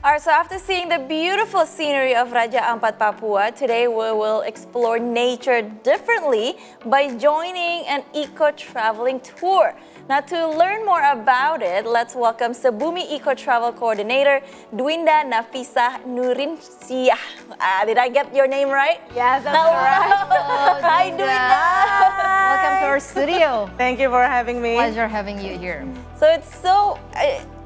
Alright, so after seeing the beautiful scenery of Raja Ampat, Papua, today we will explore nature differently by joining an eco-traveling tour. Now, to learn more about it, let's welcome Sebumi Eco-Travel Coordinator, Dwinda Nafisah Nurinsiyah. Did I get your name right? Yes, that's correct. Hi, Dwinda. Welcome to our studio. Thank you for having me. Pleasure having you here. So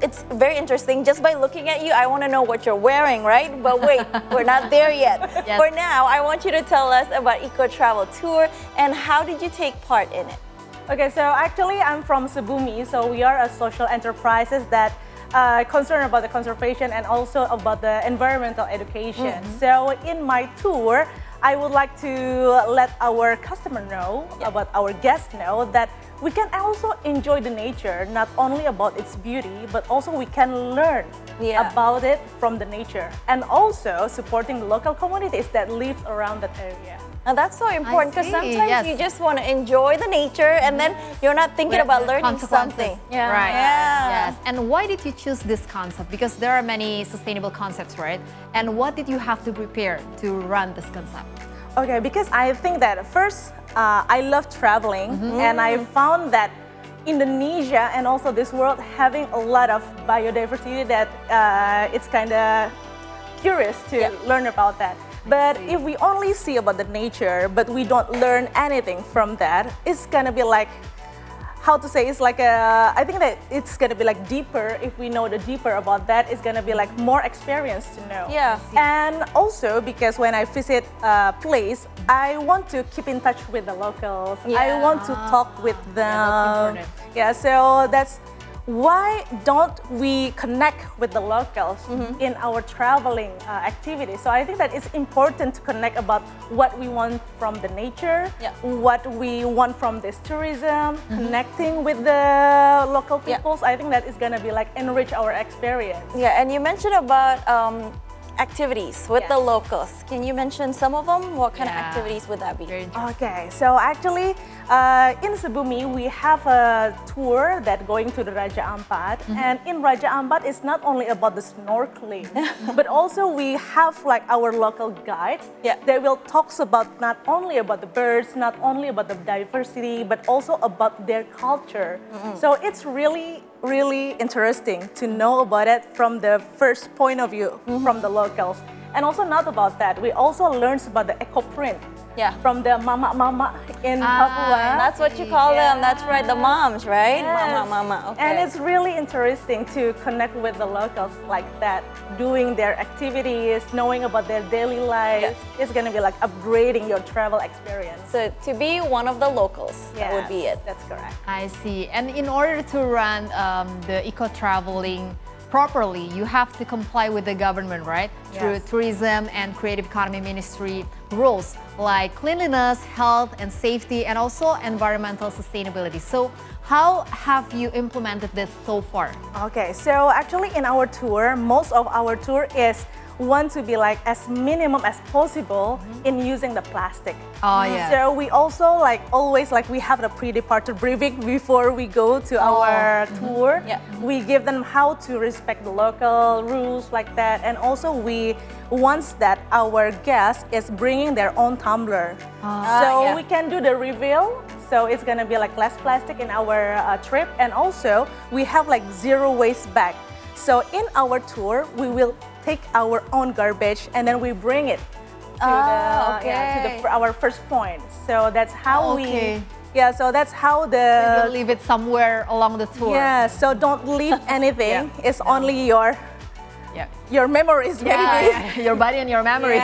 it's very interesting. Just by looking at you, I want to know what you're wearing, right? But wait, we're not there yet. Yes. For now, I want you to tell us about Eco-Travel Tour and how did you take part in it? Okay, so actually I'm from Sebumi, so we are a social enterprises that concerned about the conservation and also about the environmental education. So in my tour, I would like to let our customer know, about our guests know, that we can also enjoy the nature, not only about its beauty, but also we can learn about it from the nature, and also supporting the local communities that live around that area. Now that's so important because sometimes you just want to enjoy the nature and then you're not thinking about learning something. Yeah. Right. Yes. And why did you choose this concept? Because there are many sustainable concepts, right? And what did you have to prepare to run this concept? Okay, because I think that first, I love traveling and I found that Indonesia and also this world having a lot of biodiversity that it's kind of curious to learn about that. But if we only see about the nature, but we don't learn anything from that, it's gonna be like, how to say, it's like I think that it's gonna be like deeper. If we know the deeper about that, it's gonna be like more experience to know. Yeah. And also because when I visit a place, I want to keep in touch with the locals. I want to talk with them. Yeah, that's important. Yeah, so that's why don't we connect with the locals in our traveling activities? So I think that it's important to connect about what we want from the nature, what we want from this tourism, connecting with the local peoples. I think that is gonna be like enrich our experience. Yeah, and you mentioned about activities with the locals. Can you mention some of them? What kind of activities would that be? Okay, so actually in Sebumi we have a tour that going to the Raja Ampat, and in Raja Ampat it's not only about the snorkeling, but also we have like our local guide. They will talk about not only about the birds, not only about the diversity, but also about their culture. So it's really interesting to know about it from the first point of view from the locals. And also not about that, we also learned about the eco print from the mama in Papua. That's what you call them. That's right, the moms, right? Mama. Okay. And it's really interesting to connect with the locals like that, doing their activities, knowing about their daily life. It's going to be like upgrading your travel experience. So to be one of the locals, that would be it. That's correct. I see. And in order to run the eco-traveling properly, you have to comply with the government, right? Through Tourism and Creative Economy Ministry rules like cleanliness, health and safety, and also environmental sustainability. So how have you implemented this so far? Okay, so actually in our tour, most of our tour is want to be like as minimum as possible in using the plastic. So we also like always like we have the pre-departure briefing before we go to our tour. We give them how to respect the local rules like that, and also we once that our guest is bringing their own tumbler, so we can do the reveal. So it's gonna be like less plastic in our trip, and also we have like zero waste bag. So in our tour, we will take our own garbage and then we bring it to our first point. So that's how we. So that's how the. You'll leave it somewhere along the tour. So don't leave anything. It's only your memories, maybe. Your body and your memory.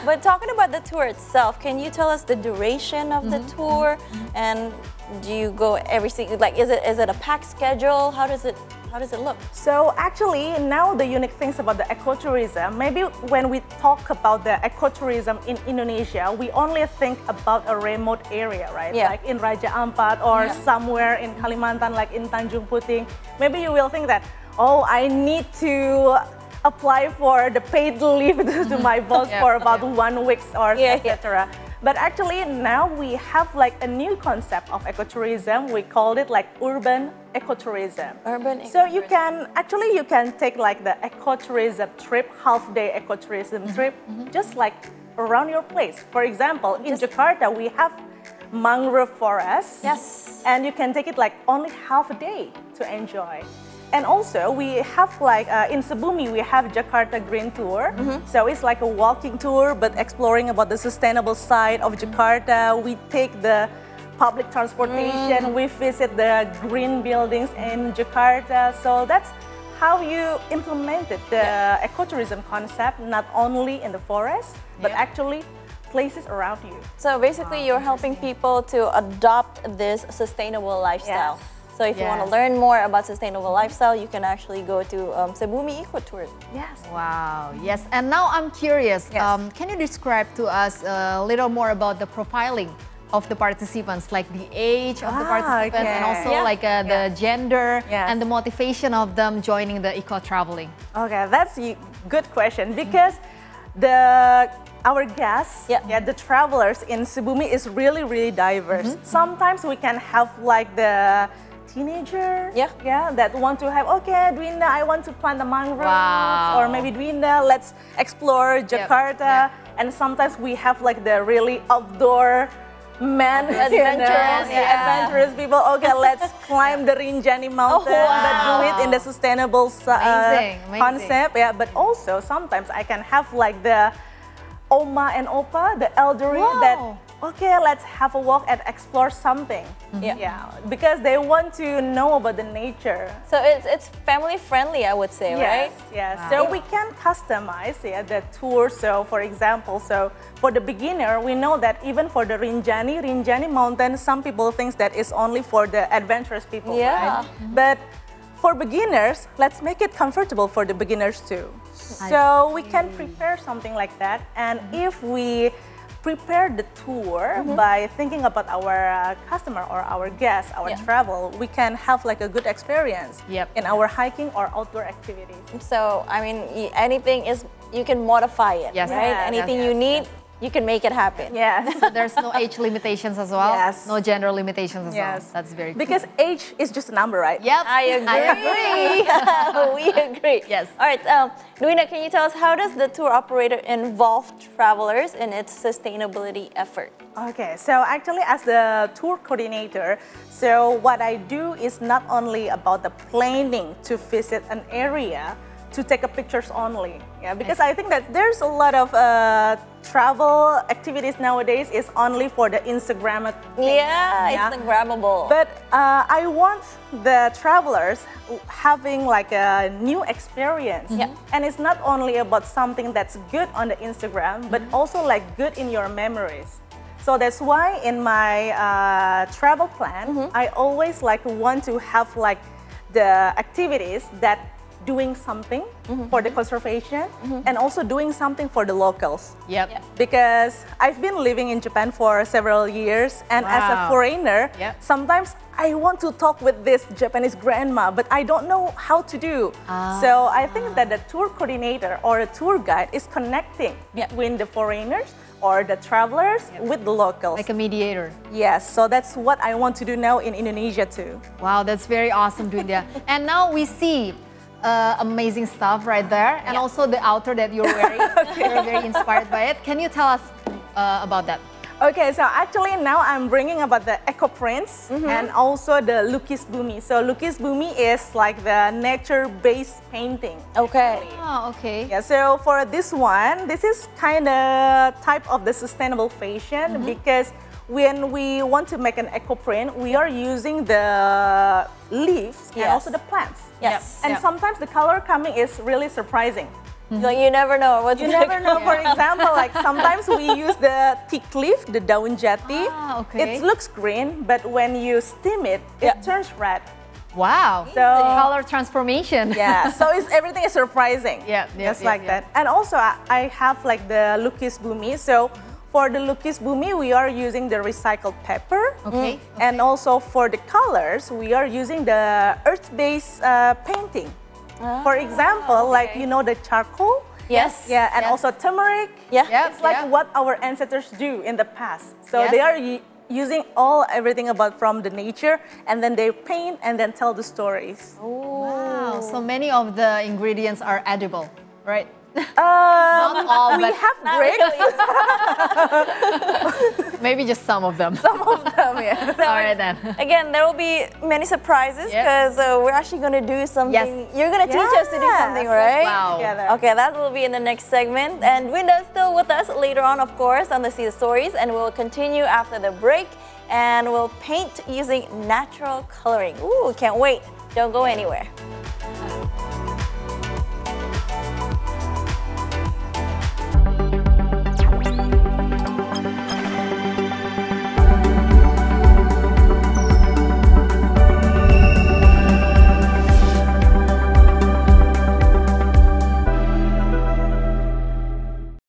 But talking about the tour itself, can you tell us the duration of the tour? And do you go every single, like, is it a packed schedule? How does it look? So actually now the unique things about the ecotourism, maybe when we talk about the ecotourism in Indonesia, we only think about a remote area, right? Like in Raja Ampat or somewhere in Kalimantan, like in Tanjung Puting. Maybe you will think that, oh, I need to apply for the paid leave to my boss for about 1 week or etc. But actually now we have like a new concept of ecotourism. We called it like urban ecotourism. Urban So ecotourism. you can take like the ecotourism trip, half-day ecotourism trip, just like around your place. For example, in Jakarta we have mangrove forests. Yes. And you can take it like only half a day to enjoy. And also we have like in Sebumi we have Jakarta Green Tour. So it's like a walking tour but exploring about the sustainable side of Jakarta. We take the public transportation, we visit the green buildings in Jakarta. So that's how you implemented the ecotourism concept, not only in the forest, but actually places around you. So basically you're helping people to adopt this sustainable lifestyle. Yes. So if you want to learn more about sustainable lifestyle, you can actually go to Sebumi Ecotourism. Yes. Wow, yes. And now I'm curious, Yes. Can you describe to us a little more about the profiling of the participants, like the age of the participants and also like the gender and the motivation of them joining the eco-traveling? Okay, that's a good question because our guests, the travelers in Sebumi is really diverse. Sometimes we can have like the teenager, that want to have, okay, Dwinda, I want to plant the mangroves, or maybe Dwinda, let's explore Jakarta. And sometimes we have like the really outdoor men, adventurous people. Okay, let's climb the Rinjani mountain, but do it in the sustainable concept. Yeah, but also sometimes I can have like the Oma and Opa, the elderly, that okay, let's have a walk and explore something. Because they want to know about the nature. So it's family friendly, I would say, right? Yes. Wow. So we can customize the tour. So for example, so for the beginner, we know that even for the Rinjani mountain, some people think that it's only for the adventurous people, right? But for beginners, let's make it comfortable for the beginners too. So we can prepare something like that. And if we prepare the tour by thinking about our customer or our guest, our travel, we can have like a good experience in our hiking or outdoor activities. So, I mean, anything is, you can modify it, right? Anything you need, you can make it happen. Yes. So there's no age limitations as well? Yes. No gender limitations as well? That's very cool. Because age is just a number, right? Yep. I agree. We agree. Yes. All right, Dwinda, can you tell us how does the tour operator involve travelers in its sustainability effort? Okay, so actually as the tour coordinator, so what I do is not only about the planning to visit an area, to take a pictures only, because I think that there's a lot of travel activities nowadays is only for the Instagram thing, Instagrammable. But I want the travelers having like a new experience, and it's not only about something that's good on the Instagram, but also like good in your memories. So that's why in my travel plan, I always like want to have like the activities that doing something for the conservation and also doing something for the locals. Because I've been living in Japan for several years, and as a foreigner, sometimes I want to talk with this Japanese grandma, but I don't know how to do. So I think that the tour coordinator or a tour guide is connecting between the foreigners or the travelers with the locals. Like a mediator. Yes, so that's what I want to do now in Indonesia too. Wow, that's very awesome, Dwinda. And now we see amazing stuff right there, and also the outer that you're wearing. We're very inspired by it. Can you tell us about that? Okay, so actually now I'm bringing about the eco prints and also the Lukis Bumi. So Lukis Bumi is like the nature-based painting. Okay. Oh, okay. Yeah, so for this one, this is kind of type of the sustainable fashion because when we want to make an eco print, we are using the leaves and also the plants. And sometimes the color coming is really surprising. So you never know what you never know. For example, like sometimes we use the teak leaf, the daun jati. It looks green, but when you steam it, it turns red. Wow. So color transformation. Yeah. So everything is surprising. Just like that. And also I have like the Lukis Bumi. So for the Lukis Bumi, we are using the recycled paper. And also for the colors, we are using the earth-based painting. For example, like you know the charcoal. Yes. Yeah, and also turmeric. Yeah. It's like what our ancestors do in the past. So Yes. they are using everything about from the nature, and then they paint and then tell the stories. Wow, so many of the ingredients are edible, right? Not all, we but have bricks. Maybe just some of them. Some of them, yeah. All right then. Again, there will be many surprises because we're actually going to do something. Yes. You're going to teach us to do something, right? Wow. Okay, that will be in the next segment. And Dwinda is still with us later on, of course, on the See the Stories. And we'll continue after the break. And we'll paint using natural coloring. Ooh, can't wait. Don't go anywhere.